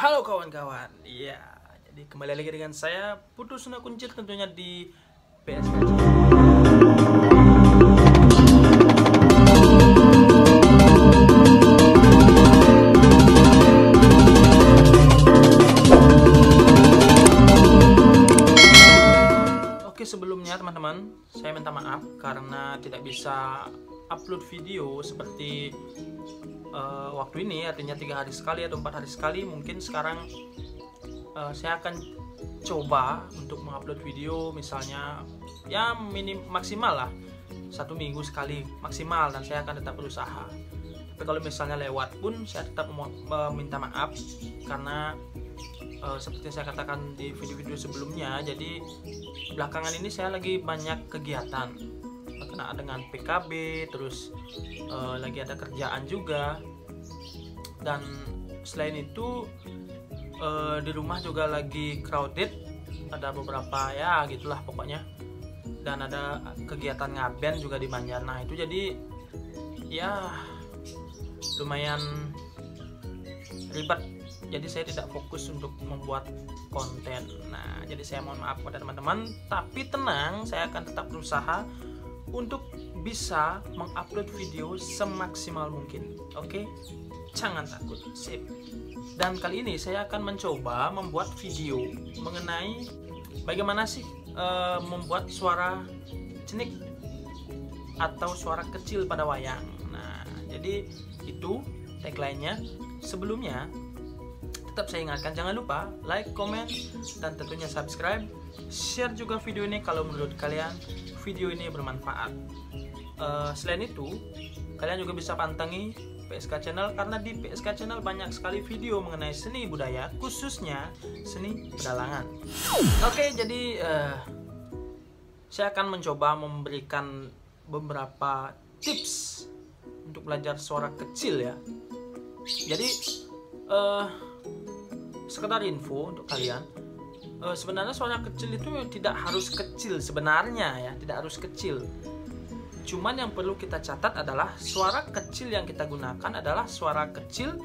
Halo kawan-kawan, ya, jadi kembali lagi dengan saya Putu Suna Kuncir tentunya di PSK. Oke, sebelumnya teman-teman, saya minta maaf karena tidak bisa upload video seperti waktu ini, artinya 3 hari sekali atau 4 hari sekali. Mungkin sekarang saya akan coba untuk mengupload video misalnya ya maksimal lah 1 minggu sekali maksimal, dan saya akan tetap berusaha. Tapi kalau misalnya lewat pun saya tetap meminta maaf karena seperti saya katakan di video-video sebelumnya, jadi belakangan ini saya lagi banyak kegiatan berkenaan dengan PKB, terus lagi ada kerjaan juga, dan selain itu di rumah juga lagi crowded, ada beberapa ya gitulah pokoknya, dan ada kegiatan ngaben juga di Banjar. Nah itu jadi ya lumayan ribet, jadi saya tidak fokus untuk membuat konten. Nah jadi saya mohon maaf pada teman-teman, tapi tenang, saya akan tetap berusaha untuk bisa mengupload video semaksimal mungkin. Oke, jangan takut, sip. Dan kali ini saya akan mencoba membuat video mengenai bagaimana sih membuat suara cenik atau suara kecil pada wayang. Nah jadi itu tagline-nya. Sebelumnya tetap saya ingatkan, jangan lupa like, comment, dan tentunya subscribe. Share juga video ini kalau menurut kalian video ini bermanfaat. Selain itu, kalian juga bisa pantangi PSK Channel, karena di PSK Channel banyak sekali video mengenai seni budaya, khususnya seni pedalangan. Oke, jadi saya akan mencoba memberikan beberapa tips untuk belajar suara kecil ya. Jadi sekedar info untuk kalian, sebenarnya suara kecil itu tidak harus kecil sebenarnya ya, tidak harus kecil. Cuman yang perlu kita catat adalah suara kecil yang kita gunakan adalah suara kecil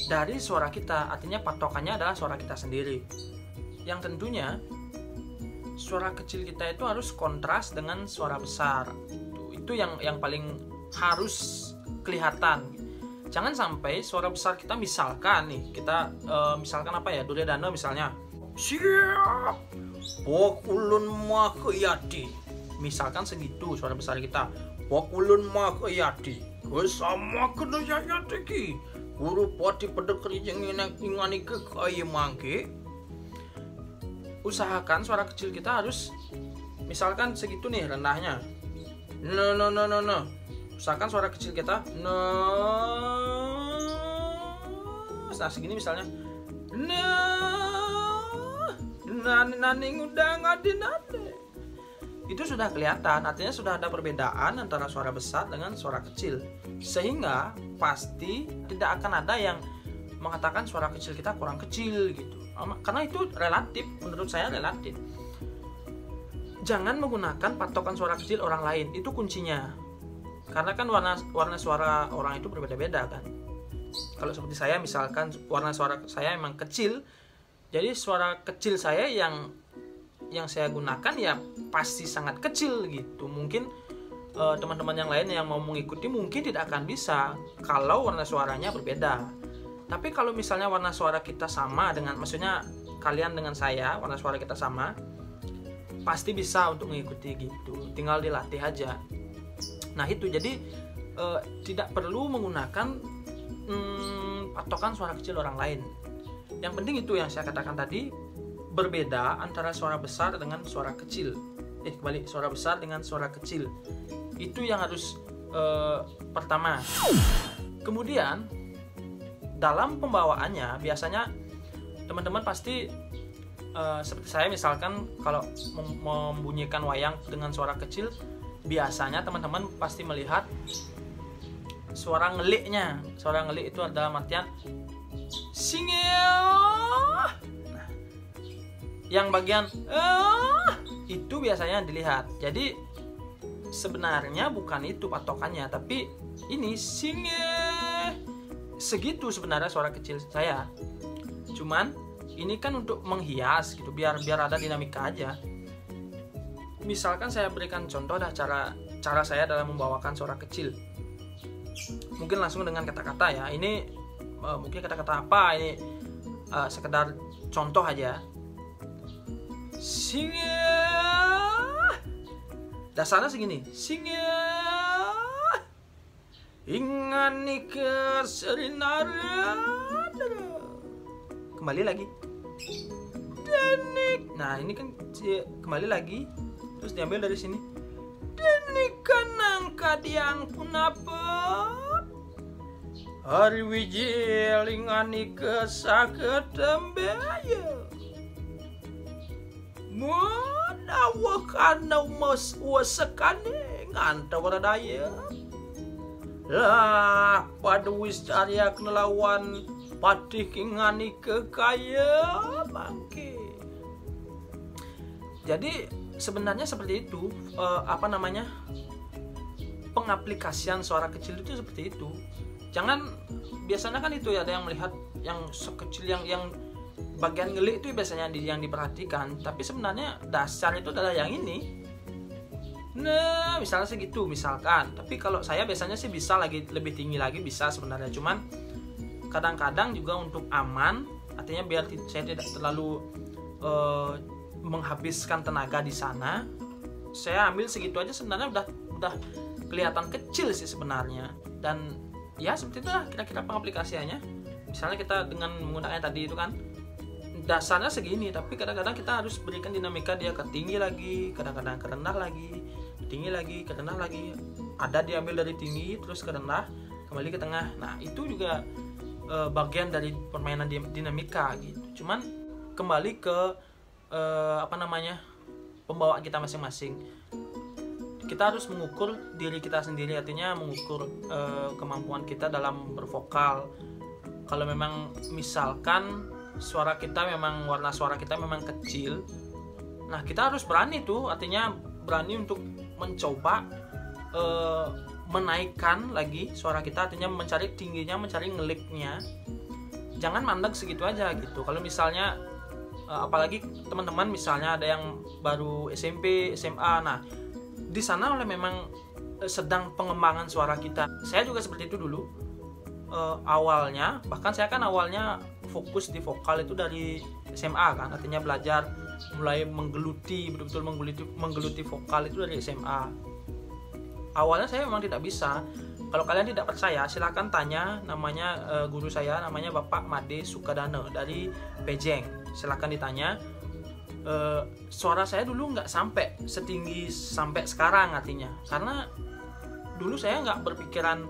dari suara kita, artinya patokannya adalah suara kita sendiri. Yang tentunya suara kecil kita itu harus kontras dengan suara besar. Itu yang paling harus kelihatan. Jangan sampai suara besar kita, misalkan nih kita misalkan apa ya, Duryodhana misalnya, siap pokulun makayadi, misalkan segitu suara besar kita, pokulun makayadi bersama kedayanya teki guru pati pedekri jenginak ingani ke kaya mangke. Usahakan suara kecil kita harus misalkan segitu nih rendahnya, no. Usahakan suara kecil kita nah segini misalnya, naning udah ngadinane. Itu sudah kelihatan, artinya sudah ada perbedaan antara suara besar dengan suara kecil, sehingga pasti tidak akan ada yang mengatakan suara kecil kita kurang kecil gitu, karena itu relatif, menurut saya relatif. Jangan menggunakan patokan suara kecil orang lain, itu kuncinya. Karena kan warna suara orang itu berbeda-beda kan. Kalau seperti saya misalkan warna suara saya emang kecil, jadi suara kecil saya yang saya gunakan ya pasti sangat kecil gitu. Mungkin teman-teman yang lain yang mau mengikuti mungkin tidak akan bisa kalau warna suaranya berbeda. Tapi kalau misalnya warna suara kita sama dengan, maksudnya kalian dengan saya warna suara kita sama, pasti bisa untuk mengikuti gitu. Tinggal dilatih aja. Nah itu jadi tidak perlu menggunakan patokan suara kecil orang lain. Yang penting itu yang saya katakan tadi, berbeda antara suara besar dengan suara kecil. Kembali, suara besar dengan suara kecil. Itu yang harus pertama. Kemudian dalam pembawaannya biasanya teman-teman pasti seperti saya misalkan kalau membunyikan wayang dengan suara kecil, biasanya teman-teman pasti melihat suara ngeliknya. Suara ngelik itu adalah artian singel. Nah, yang bagian itu biasanya dilihat. Jadi sebenarnya bukan itu patokannya, tapi ini singel. Segitu sebenarnya suara kecil saya. Cuman ini kan untuk menghias gitu, biar ada dinamika aja. Misalkan saya berikan contoh cara saya dalam membawakan suara kecil. Mungkin langsung dengan kata-kata ya. Ini mungkin kata-kata apa ini, sekedar contoh aja. Singa, dasarnya segini. Singa ingani keserinaran. Kembali lagi. Denik. Nah ini kan kembali lagi, terus diambil dari sini. Denik kanangka diang punapa. Hari wijiling ani kesakedembaya. Munawakana umas wasakane nganta waradaya. Lah pada wis aryak nelawan patih kingani kekaya bangke. Jadi sebenarnya seperti itu, pengaplikasian suara kecil itu seperti itu. Jangan, biasanya kan itu ya, ada yang melihat yang sekecil yang bagian ngelik itu biasanya yang diperhatikan, tapi sebenarnya dasar itu adalah yang ini. Nah misalnya segitu misalkan, tapi kalau saya biasanya sih bisa lagi lebih tinggi lagi bisa sebenarnya, cuman kadang-kadang juga untuk aman, artinya biar saya tidak terlalu menghabiskan tenaga di sana, saya ambil segitu aja. Sebenarnya udah kelihatan kecil sih sebenarnya. Dan ya seperti itulah kira-kira pengaplikasiannya. Misalnya kita dengan menggunakan tadi itu kan dasarnya segini, tapi kadang-kadang kita harus berikan dinamika, dia ke tinggi lagi, kadang-kadang ke rendah lagi, tinggi lagi, ke rendah lagi. Ada diambil dari tinggi terus ke rendah, kembali ke tengah. Nah itu juga bagian dari permainan dinamika gitu. Cuman kembali ke pembawaan kita masing-masing. Kita harus mengukur diri kita sendiri, artinya mengukur kemampuan kita dalam bervokal. Kalau memang misalkan suara kita memang, warna suara kita memang kecil, nah kita harus berani tuh, artinya berani untuk mencoba menaikkan lagi suara kita, artinya mencari tingginya, mencari ngeliknya. Jangan mandek segitu aja gitu. Kalau misalnya apalagi teman-teman misalnya ada yang baru SMP, SMA, nah di sana oleh memang sedang pengembangan suara kita. Saya juga seperti itu dulu awalnya, bahkan saya kan awalnya fokus di vokal itu dari SMA kan, artinya belajar mulai menggeluti, betul-betul menggeluti vokal itu dari SMA. Awalnya saya memang tidak bisa. Kalau kalian tidak percaya, silahkan tanya namanya guru saya, namanya Bapak Made Sukadana dari Pejeng. Silahkan ditanya. Suara saya dulu nggak sampai setinggi sampai sekarang, artinya karena dulu saya nggak berpikiran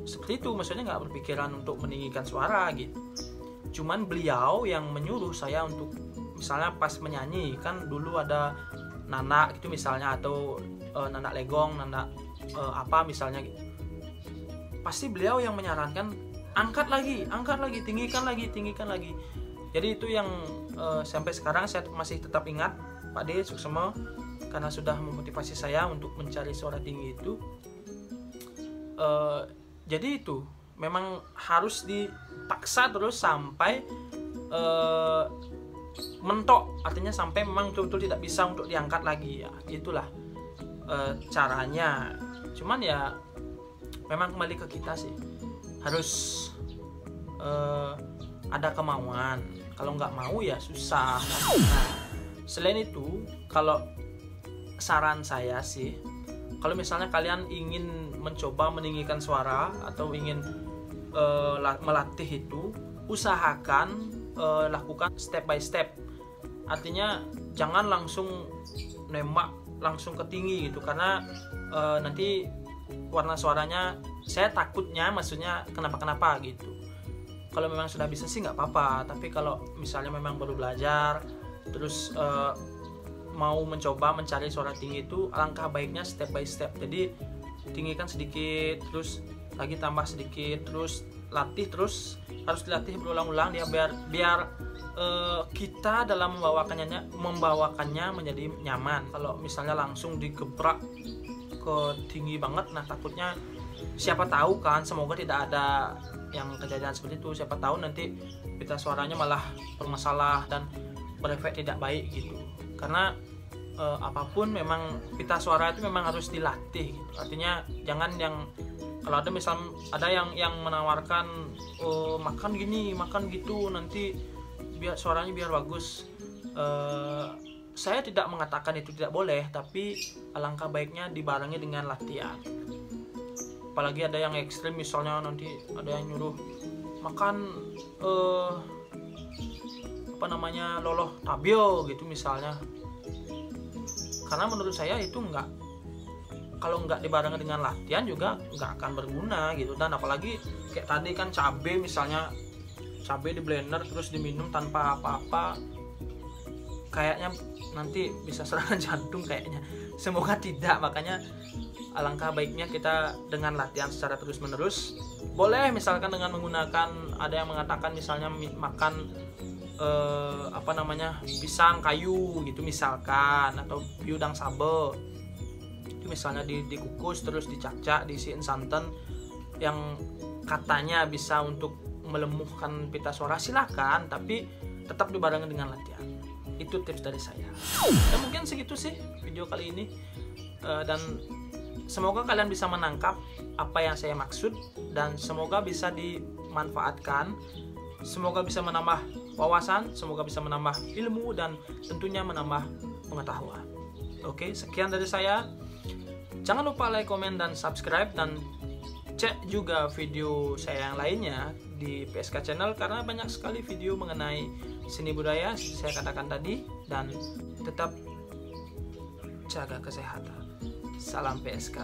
seperti itu, maksudnya nggak berpikiran untuk meninggikan suara gitu. Cuman beliau yang menyuruh saya untuk, misalnya pas menyanyi kan dulu ada nanak gitu misalnya, atau nanak legong, nanak apa misalnya gitu. Pasti beliau yang menyarankan angkat lagi, tinggikan lagi. Jadi itu yang sampai sekarang saya masih tetap ingat, Pak D Suksema, karena sudah memotivasi saya untuk mencari suara tinggi itu. Jadi itu memang harus dipaksa terus sampai mentok, artinya sampai memang betul-betul tidak bisa untuk diangkat lagi ya. Itulah caranya. Cuman ya memang kembali ke kita sih, harus ada kemauan. Kalau nggak mau ya susah. Nah, selain itu, kalau saran saya sih, kalau misalnya kalian ingin mencoba meninggikan suara atau ingin melatih itu, usahakan lakukan step by step. Artinya jangan langsung nembak langsung ke tinggi gitu, karena nanti warna suaranya, saya takutnya maksudnya kenapa gitu. Kalau memang sudah bisa sih nggak apa-apa, tapi kalau misalnya memang baru belajar terus mau mencoba mencari suara tinggi itu, alangkah baiknya step by step. Jadi tinggikan sedikit, terus lagi tambah sedikit, terus latih, terus harus dilatih berulang-ulang dia biar kita dalam membawakannya menjadi nyaman. Kalau misalnya langsung digebrak ke tinggi banget, nah takutnya siapa tahu kan, semoga tidak ada yang kejadian seperti itu. Siapa tahu nanti pita suaranya malah bermasalah dan berefek tidak baik gitu. Karena apapun memang pita suara itu memang harus dilatih gitu. Artinya jangan yang kalau ada misal ada yang menawarkan makan gini makan gitu nanti biar suaranya biar bagus, saya tidak mengatakan itu tidak boleh, tapi alangkah baiknya dibarengi dengan latihan. Apalagi ada yang ekstrim, misalnya nanti ada yang nyuruh makan loloh tabio gitu misalnya. Karena menurut saya itu kalau nggak dibarengi dengan latihan juga nggak akan berguna gitu. Dan apalagi kayak tadi kan cabai misalnya, cabai di blender terus diminum tanpa apa-apa, kayaknya nanti bisa serangan jantung kayaknya. Semoga tidak. Makanya alangkah baiknya kita dengan latihan secara terus menerus. Boleh misalkan dengan menggunakan, ada yang mengatakan misalnya makan pisang kayu gitu misalkan, atau udang sabe itu misalnya dikukus terus dicacah diisiin santan yang katanya bisa untuk melemahkan pita suara, silakan, tapi tetap dibarengi dengan latihan. Itu tips dari saya. Dan mungkin segitu sih video kali ini, dan semoga kalian bisa menangkap apa yang saya maksud dan semoga bisa dimanfaatkan. Semoga bisa menambah wawasan, semoga bisa menambah ilmu dan tentunya menambah pengetahuan. Oke, sekian dari saya. Jangan lupa like, komen, dan subscribe, dan cek juga video saya yang lainnya di PSK Channel karena banyak sekali video mengenai seni budaya saya katakan tadi. Dan tetap jaga kesehatan. Salam PSK.